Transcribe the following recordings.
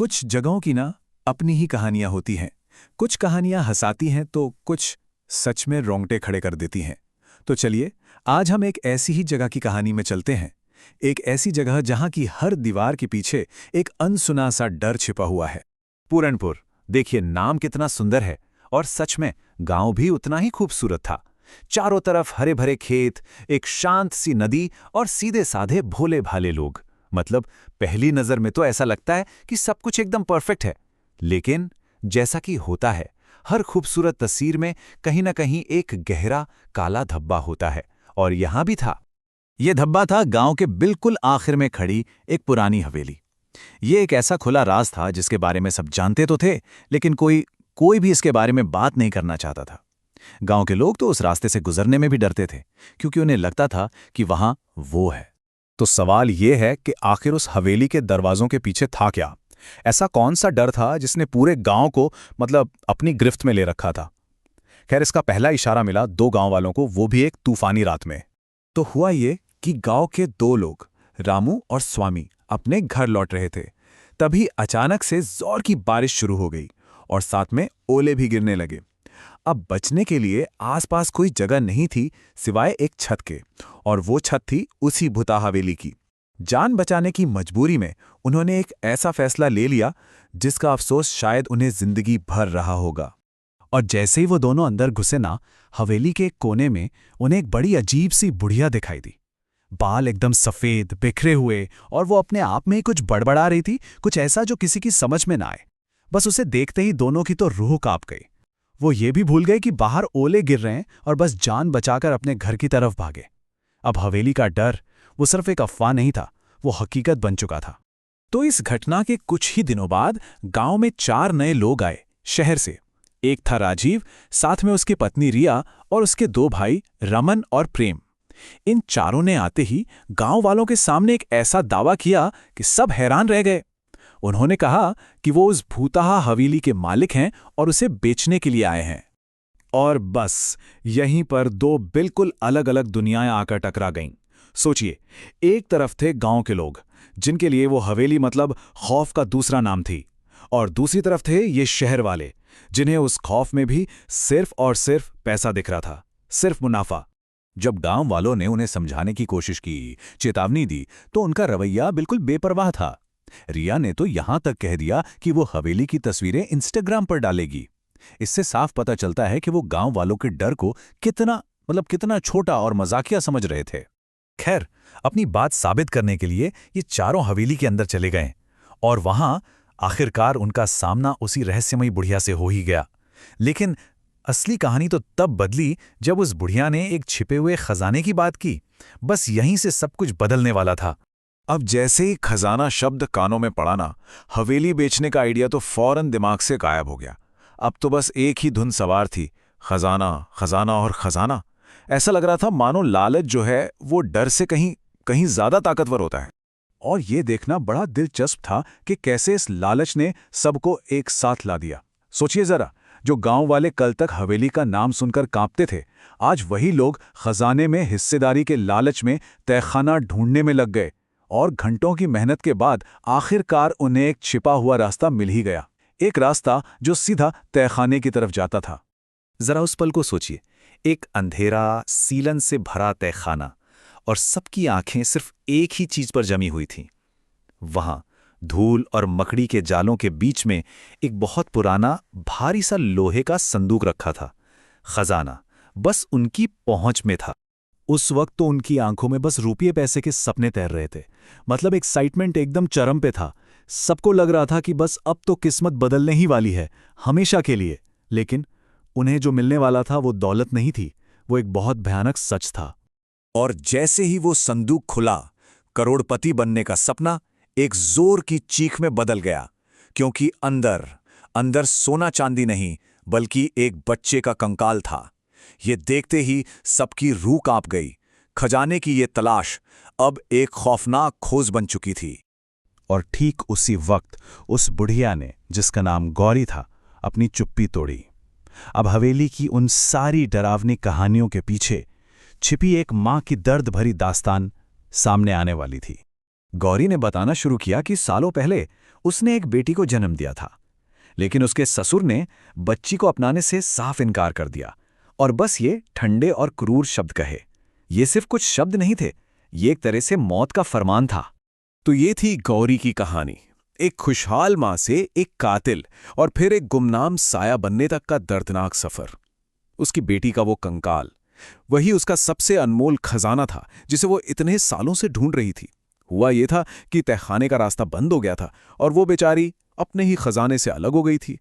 कुछ जगहों की ना अपनी ही कहानियां होती हैं। कुछ कहानियां हंसाती हैं तो कुछ सच में रोंगटे खड़े कर देती हैं। तो चलिए, आज हम एक ऐसी ही जगह की कहानी में चलते हैं। एक ऐसी जगह जहां की हर दीवार के पीछे एक अनसुना सा डर छिपा हुआ है। पूरनपुर। देखिए, नाम कितना सुंदर है और सच में गांव भी उतना ही खूबसूरत था। चारों तरफ हरे भरे खेत, एक शांत सी नदी और सीधे साधे भोले भाले लोग। मतलब पहली नजर में तो ऐसा लगता है कि सब कुछ एकदम परफेक्ट है। लेकिन जैसा कि होता है, हर खूबसूरत तस्वीर में कहीं ना कहीं एक गहरा काला धब्बा होता है। और यहां भी था। यह धब्बा था गांव के बिल्कुल आखिर में खड़ी एक पुरानी हवेली। ये एक ऐसा खुला राज था जिसके बारे में सब जानते तो थे, लेकिन कोई कोई भी इसके बारे में बात नहीं करना चाहता था। गांव के लोग तो उस रास्ते से गुजरने में भी डरते थे, क्योंकि उन्हें लगता था कि वहां वो है। तो सवाल ये है कि आखिर उस हवेली के दरवाजों के पीछे था क्या? ऐसा कौन सा डर था जिसने पूरे गांव को अपनी गिरफ्त में ले रखा था? खैर, इसका पहला इशारा मिला दो गांव वालों को, वो भी एक तूफानी रात में। तो हुआ ये कि गांव के दो लोग, रामू और स्वामी, अपने घर लौट रहे थे। तभी अचानक से जोर की बारिश शुरू हो गई और साथ में ओले भी गिरने लगे। अब बचने के लिए आसपास कोई जगह नहीं थी सिवाय एक छत के, और वो छत थी उसी भुता हवेली की। जान बचाने की मजबूरी में उन्होंने एक ऐसा फैसला ले लिया जिसका अफसोस शायद उन्हें जिंदगी भर रहा होगा। और जैसे ही वो दोनों अंदर घुसे ना, हवेली के एक कोने में उन्हें एक बड़ी अजीब सी बुढ़िया दिखाई दी। बाल एकदम सफेद बिखरे हुए, और वो अपने आप में ही कुछ बड़बड़ा रही थी, कुछ ऐसा जो किसी की समझ में ना आए। बस उसे देखते ही दोनों की तो रूह कांप गई। वो ये भी भूल गए कि बाहर ओले गिर रहे हैं, और बस जान बचाकर अपने घर की तरफ भागे। अब हवेली का डर वो सिर्फ एक अफवाह नहीं था, वो हकीकत बन चुका था। तो इस घटना के कुछ ही दिनों बाद गांव में 4 नए लोग आए शहर से। एक था राजीव, साथ में उसकी पत्नी रिया और उसके 2 भाई रमन और प्रेम। इन चारों ने आते ही गांव वालों के सामने एक ऐसा दावा किया कि सब हैरान रह गए। उन्होंने कहा कि वो उस भूतहा हवेली के मालिक हैं और उसे बेचने के लिए आए हैं। और बस यहीं पर दो बिल्कुल अलग अलग दुनियाएं आकर टकरा गईं। सोचिए, एक तरफ थे गांव के लोग, जिनके लिए वो हवेली मतलब खौफ का दूसरा नाम थी, और दूसरी तरफ थे ये शहर वाले, जिन्हें उस खौफ में भी सिर्फ और सिर्फ पैसा दिख रहा था, सिर्फ मुनाफा। जब गांव वालों ने उन्हें समझाने की कोशिश की, चेतावनी दी, तो उनका रवैया बिल्कुल बेपरवाह था। रिया ने तो यहां तक कह दिया कि वो हवेली की तस्वीरें इंस्टाग्राम पर डालेगी। इससे साफ पता चलता है कि वो गांव वालों के डर को कितना छोटा और मजाकिया समझ रहे थे। खैर, अपनी बात साबित करने के लिए ये चारों हवेली के अंदर चले गए, और वहां आखिरकार उनका सामना उसी रहस्यमयी बुढ़िया से हो ही गया। लेकिन असली कहानी तो तब बदली जब उस बुढ़िया ने एक छिपे हुए खजाने की बात की। बस यहीं से सब कुछ बदलने वाला था। अब जैसे ही खजाना शब्द कानों में पड़ा ना, हवेली बेचने का आइडिया तो फौरन दिमाग से गायब हो गया। अब तो बस एक ही धुन सवार थी, खजाना, खजाना और खजाना। ऐसा लग रहा था मानो लालच जो है वो डर से कहीं कहीं ज्यादा ताकतवर होता है। और ये देखना बड़ा दिलचस्प था कि कैसे इस लालच ने सबको एक साथ ला दिया। सोचिए जरा, जो गांव वाले कल तक हवेली का नाम सुनकर कांपते थे, आज वही लोग खजाने में हिस्सेदारी के लालच में तहखाना ढूंढने में लग गए। और घंटों की मेहनत के बाद आखिरकार उन्हें एक छिपा हुआ रास्ता मिल ही गया, एक रास्ता जो सीधा तहखाने की तरफ जाता था। जरा उस पल को सोचिए, एक अंधेरा, सीलन से भरा तहखाना, और सबकी आंखें सिर्फ एक ही चीज पर जमी हुई थीं। वहां धूल और मकड़ी के जालों के बीच में एक बहुत पुराना, भारी सा लोहे का संदूक रखा था। खजाना बस उनकी पहुंच में था। उस वक्त तो उनकी आंखों में बस रुपये पैसे के सपने तैर रहे थे। मतलब एक्साइटमेंट एकदम चरम पे था। सबको लग रहा था कि बस अब तो किस्मत बदलने ही वाली है, हमेशा के लिए। लेकिन उन्हें जो मिलने वाला था वो दौलत नहीं थी, वो एक बहुत भयानक सच था। और जैसे ही वो संदूक खुला, करोड़पति बनने का सपना एक जोर की चीख में बदल गया, क्योंकि अंदर अंदर सोना चांदी नहीं बल्कि एक बच्चे का कंकाल था। ये देखते ही सबकी रूह कांप गई। खजाने की ये तलाश अब एक खौफनाक खोज बन चुकी थी। और ठीक उसी वक्त उस बुढ़िया ने, जिसका नाम गौरी था, अपनी चुप्पी तोड़ी। अब हवेली की उन सारी डरावनी कहानियों के पीछे छिपी एक मां की दर्द भरी दास्तान सामने आने वाली थी। गौरी ने बताना शुरू किया कि सालों पहले उसने एक बेटी को जन्म दिया था, लेकिन उसके ससुर ने बच्ची को अपनाने से साफ इनकार कर दिया और बस ये ठंडे और क्रूर शब्द कहे। ये सिर्फ कुछ शब्द नहीं थे, ये एक तरह से मौत का फरमान था। तो ये थी गौरी की कहानी, एक खुशहाल मां से एक कातिल और फिर एक गुमनाम साया बनने तक का दर्दनाक सफर। उसकी बेटी का वो कंकाल, वही उसका सबसे अनमोल खजाना था जिसे वो इतने सालों से ढूंढ रही थी। हुआ ये था कि तहखाने का रास्ता बंद हो गया था और वो बेचारी अपने ही खजाने से अलग हो गई थी।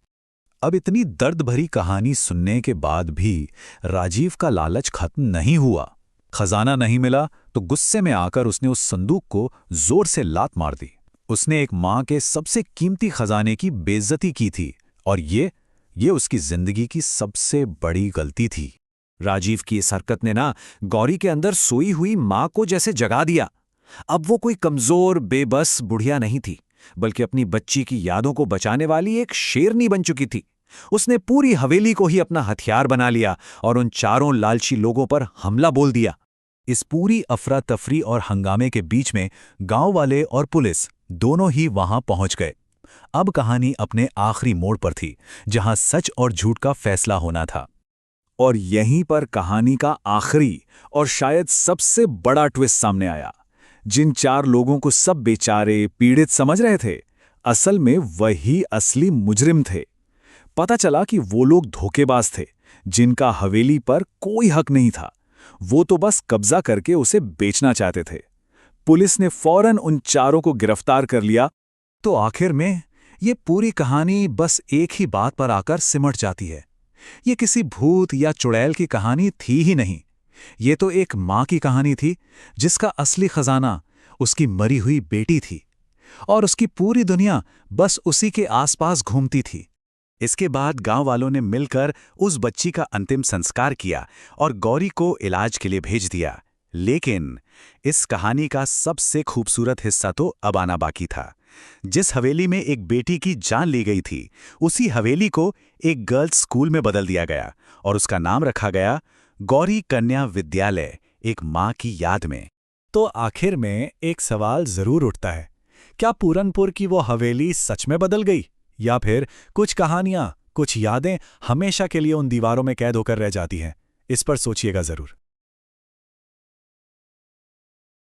अब इतनी दर्द भरी कहानी सुनने के बाद भी राजीव का लालच खत्म नहीं हुआ। खजाना नहीं मिला तो गुस्से में आकर उसने उस संदूक को जोर से लात मार दी। उसने एक मां के सबसे कीमती खजाने की बेइज्जती की थी और ये उसकी जिंदगी की सबसे बड़ी गलती थी। राजीव की इस हरकत ने ना गौरी के अंदर सोई हुई मां को जैसे जगा दिया। अब वो कोई कमजोर बेबस बुढ़िया नहीं थी, बल्कि अपनी बच्ची की यादों को बचाने वाली एक शेरनी बन चुकी थी। उसने पूरी हवेली को ही अपना हथियार बना लिया और उन चारों लालची लोगों पर हमला बोल दिया। इस पूरी अफरा तफरी और हंगामे के बीच में गांव वाले और पुलिस दोनों ही वहां पहुंच गए। अब कहानी अपने आखिरी मोड़ पर थी, जहां सच और झूठ का फैसला होना था। और यहीं पर कहानी का आखिरी और शायद सबसे बड़ा ट्विस्ट सामने आया। जिन चार लोगों को सब बेचारे पीड़ित समझ रहे थे, असल में वही असली मुजरिम थे। पता चला कि वो लोग धोखेबाज थे, जिनका हवेली पर कोई हक नहीं था। वो तो बस कब्जा करके उसे बेचना चाहते थे। पुलिस ने फौरन उन चारों को गिरफ्तार कर लिया। तो आखिर में ये पूरी कहानी बस एक ही बात पर आकर सिमट जाती है। ये किसी भूत या चुड़ैल की कहानी थी ही नहीं। ये तो एक मां की कहानी थी, जिसका असली खजाना उसकी मरी हुई बेटी थी और उसकी पूरी दुनिया बस उसी के आसपास घूमती थी। इसके बाद गांव वालों ने मिलकर उस बच्ची का अंतिम संस्कार किया और गौरी को इलाज के लिए भेज दिया। लेकिन इस कहानी का सबसे खूबसूरत हिस्सा तो अब आना बाकी था। जिस हवेली में एक बेटी की जान ली गई थी, उसी हवेली को एक गर्ल्स स्कूल में बदल दिया गया और उसका नाम रखा गया गौरी कन्या विद्यालय, एक मां की याद में। तो आखिर में एक सवाल जरूर उठता है, क्या पूरनपुर की वो हवेली सच में बदल गई, या फिर कुछ कहानियां, कुछ यादें हमेशा के लिए उन दीवारों में कैद होकर रह जाती हैं? इस पर सोचिएगा जरूर।